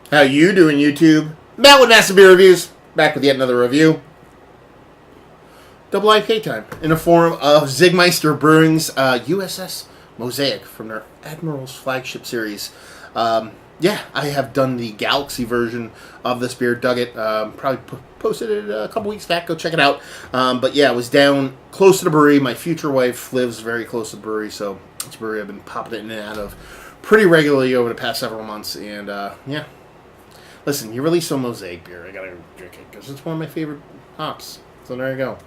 How you doing, YouTube? Matt with Master Beer Reviews. Back with yet another review. Double IPA time. In the form of Czig Meister Brewing's USS Mosaic from their Admirals Flagship series. Yeah, I have done the Galaxy version of this beer. Dug it. Probably posted it a couple weeks back. Go check it out. But yeah, I was down close to the brewery. My future wife lives very close to the brewery, so it's a brewery I've been popping it in and out of pretty regularly over the past several months. And yeah. Listen, you release some Mosaic beer. I gotta drink it because it's one of my favorite hops. So there you go.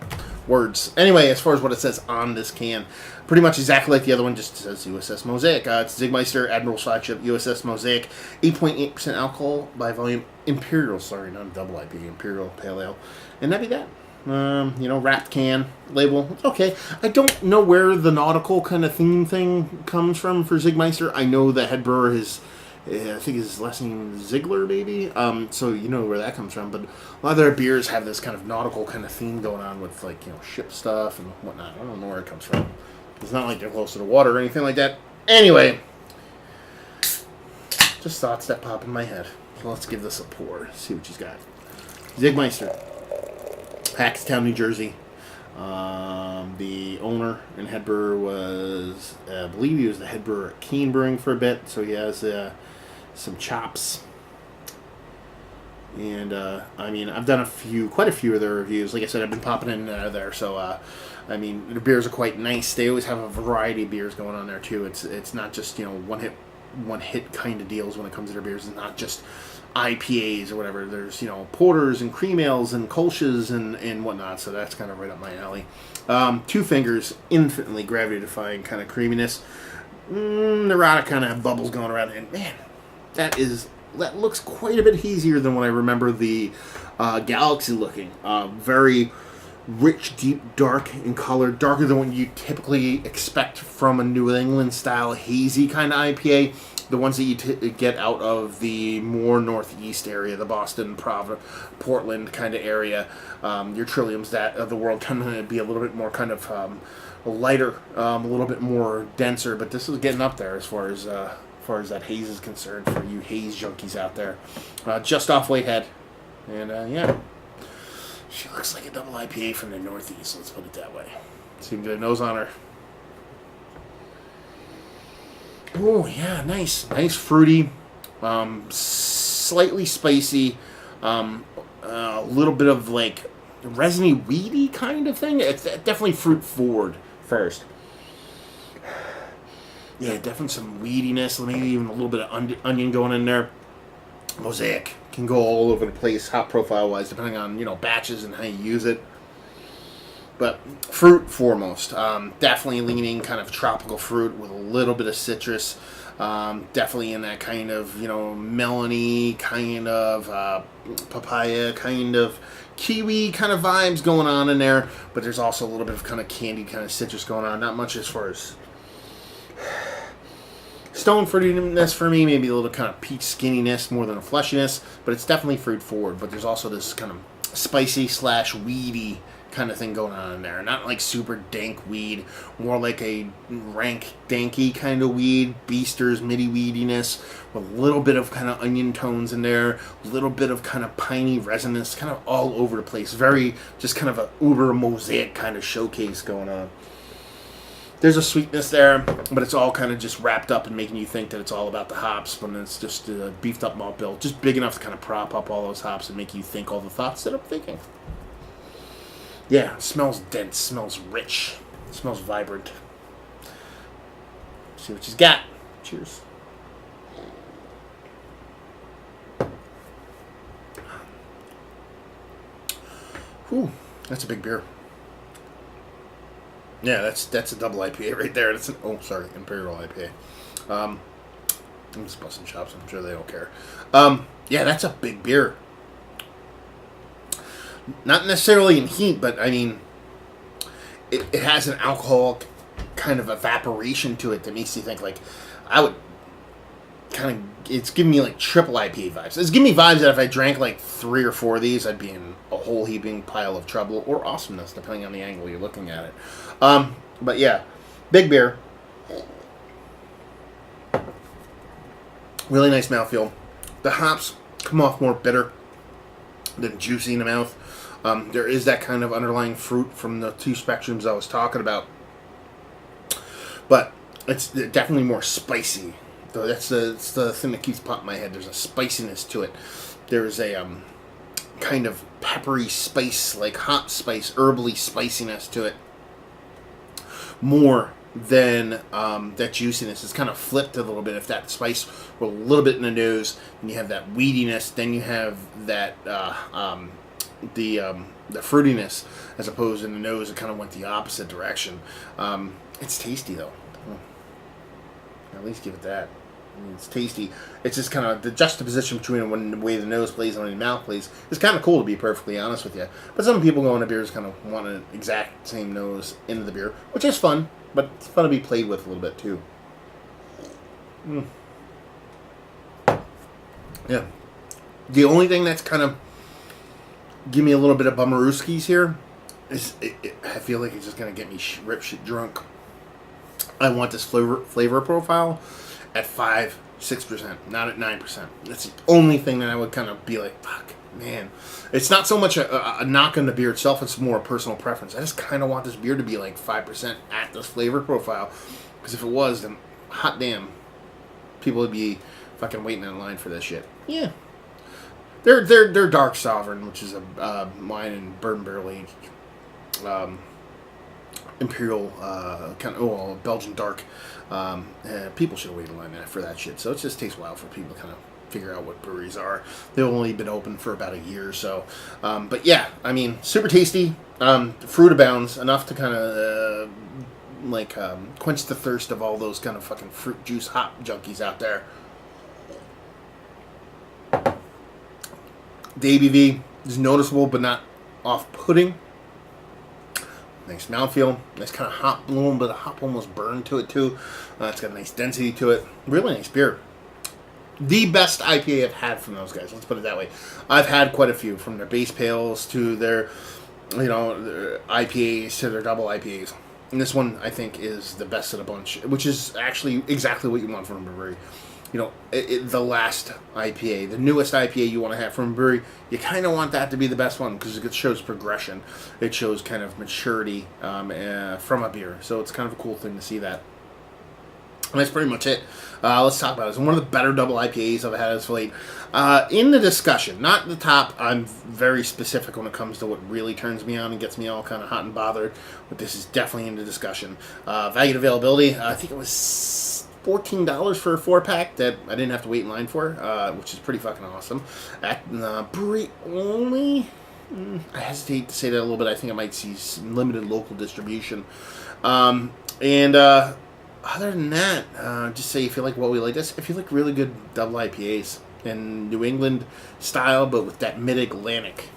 Words. Anyway, as far as what it says on this can, pretty much exactly like the other one, just says USS Mosaic. It's Czig Meister, Admirals Flagship, USS Mosaic, 8.8% alcohol by volume, Imperial, sorry, not double IPA, Imperial Pale Ale. And that'd be that. Wrapped can, label, it's okay. I don't know where the nautical kind of theme thing comes from for Czig Meister. I know the head brewer is... I think his last name is Ziegler, maybe. So you know where that comes from. But a lot of their beers have this kind of nautical kind of theme going on with, like, ship stuff and whatnot. I don't know where it comes from. It's not like they're close to the water or anything like that. Anyway, just thoughts that pop in my head. So let's give this a pour. See what she's got. Czig Meister, Hackstown, New Jersey. The owner and head brewer was, I believe he was the head brewer at Keene Brewing for a bit. So he has some chops. And, I've done quite a few of their reviews. Like I said, I've been popping in and out of there. So, the beers are quite nice. They always have a variety of beers going on there, too. It's not just, one hit kind of deals when it comes to their beers. It's not just IPAs or whatever. There's, porters and cream ales and kolsches and whatnot. So that's kind of right up my alley. Two Fingers, infinitely gravity-defying kind of creaminess. Neurotic kind of bubbles going around. And, man, that looks quite a bit hazier than what I remember the Galaxy looking. Very rich, deep, dark in color. Darker than what you typically expect from a New England-style hazy kind of IPA. The ones that you get out of the more northeast area, the Boston, Portland kind of area. Your Trilliums that of the world tend to be a little bit more kind of lighter, a little bit more denser. But this is getting up there as far as that haze is concerned for you haze junkies out there. Just off Whitehead. And, yeah. She looks like a double IPA from the Northeast, let's put it that way. Seems good nose on her. Oh, yeah, nice. Nice fruity. Slightly spicy. A little bit of, like, resiny, weedy kind of thing. It's definitely fruit forward first. Yeah, definitely some weediness, maybe even a little bit of onion going in there. Mosaic can go all over the place, hop profile-wise, depending on, batches and how you use it. But fruit foremost. Definitely leaning kind of tropical fruit with a little bit of citrus. Definitely in that kind of, melony, kind of papaya, kind of kiwi kind of vibes going on in there. But there's also a little bit of kind of candied kind of citrus going on. Not much as far as stone fruitiness for me, maybe a little kind of peach skinniness more than a fleshiness, but it's definitely fruit forward. But there's also this kind of spicy / weedy kind of thing going on in there. Not like super dank weed, more like a rank, danky kind of weed, Beaster's midi weediness, with a little bit of kind of onion tones in there, a little bit of kind of piney resonance, kind of all over the place. Very just kind of a uber Mosaic kind of showcase going on. There's a sweetness there, but it's all kind of just wrapped up and making you think that it's all about the hops when it's just a beefed up malt bill. Just big enough to kind of prop up all those hops and make you think all the thoughts that I'm thinking. Yeah, it smells dense, smells rich, smells vibrant. See what she's got. Cheers. Whew, that's a big beer. Yeah, that's a double IPA right there. That's Imperial IPA. I'm just busting chops. I'm sure they don't care. Yeah, that's a big beer. Not necessarily in heat, but it has an alcoholic kind of evaporation to it that makes you think like I would kind of. It's giving me like triple IPA vibes. It's giving me vibes that if I drank like 3 or 4 of these, I'd be in a whole heaping pile of trouble or awesomeness, depending on the angle you're looking at it. But yeah, big beer. Really nice mouthfeel. The hops come off more bitter than juicy in the mouth. There is that kind of underlying fruit from the two spectrums I was talking about. But it's definitely more spicy. So that's the thing that keeps popping in my head. There's a spiciness to it. There's a kind of peppery spice, like hot spice, herbally spiciness to it. More than that juiciness. It's kind of flipped a little bit. If that spice were a little bit in the nose, and you have that weediness, then you have that the fruitiness, as opposed in the nose, it kind of went the opposite direction. It's tasty though. At least give it that. I mean, it's tasty. It's just kind of the juxtaposition between the way the nose plays and the mouth plays is kind of cool, to be perfectly honest with you. But some people go into beers kind of want an exact same nose into the beer, which is fun, but it's fun to be played with a little bit too. Yeah. The only thing that's kind of give me a little bit of bummerooskies here is I feel like it's just going to get me rip shit drunk. I want this flavor profile at 5-6%, not at 9%. That's the only thing that I would kind of be like, fuck, man. It's not so much a knock on the beer itself, it's more a personal preference. I just kind of want this beer to be like 5% at this flavor profile. Because if it was, then hot damn, people would be fucking waiting in line for this shit. Yeah. They're Dark Sovereign, which is a wine and bourbon barrel aged imperial kind of Belgian dark. People should wait in line for that shit. So it just takes a while for people to kind of figure out what breweries are. They've only been open for about a year or so. But yeah, I mean, super tasty. Fruit abounds enough to kind of quench the thirst of all those kind of fucking fruit juice hop junkies out there. The ABV is noticeable but not off-putting. Nice mouthfeel, nice kind of hop, a little bit of hop almost burn to it too. It's got a nice density to it. Really nice beer. The best IPA I've had from those guys. Let's put it that way. I've had quite a few, from their base pales to their their IPAs to their double IPAs. And this one I think is the best of the bunch, which is actually exactly what you want from a brewery. The last IPA, the newest IPA you want to have from a brewery, you kind of want that to be the best one because it shows progression. It shows kind of maturity from a beer. So it's kind of a cool thing to see that. And that's pretty much it. Let's talk about it. It's one of the better double IPAs I've had as of late. In the discussion, not the top, I'm very specific when it comes to what really turns me on and gets me all kind of hot and bothered. But this is definitely in the discussion. Value and availability, I think it was $14 for a 4-pack that I didn't have to wait in line for, which is pretty fucking awesome. At brewery only, I hesitate to say that a little bit. I think I might see some limited local distribution. Other than that, just say if you like what we like. If you like really good double IPAs in New England style, but with that mid-Atlantic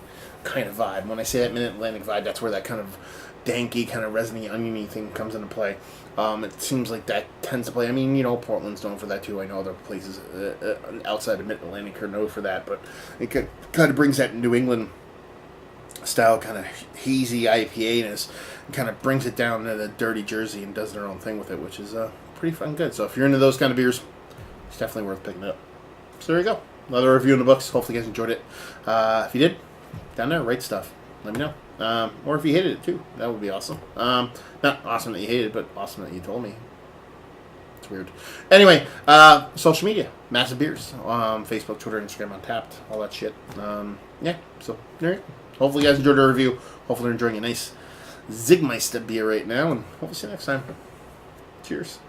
kind of vibe. When I say that mid-Atlantic vibe, that's where that kind of danky, kind of resiny, oniony thing comes into play. It seems like that tends to play. I mean, Portland's known for that too. I know other places outside of Mid-Atlantic are known for that, but it kind of brings that New England style kind of hazy IPA-ness and kind of brings it down to the dirty Jersey and does their own thing with it, which is pretty fun good. So if you're into those kind of beers, it's definitely worth picking up. So there you go. Another review in the books. Hopefully you guys enjoyed it. If you did, down there, write stuff. Let me know. Or if you hated it too, that would be awesome. Not awesome that you hated it, but awesome that you told me. It's weird. Anyway, social media, Massive Beers, Facebook, Twitter, Instagram, Untapped, all that shit. Yeah, so there you go. Hopefully you guys enjoyed the review. Hopefully you're enjoying a nice Czig Meister beer right now, and hopefully see you next time. Cheers.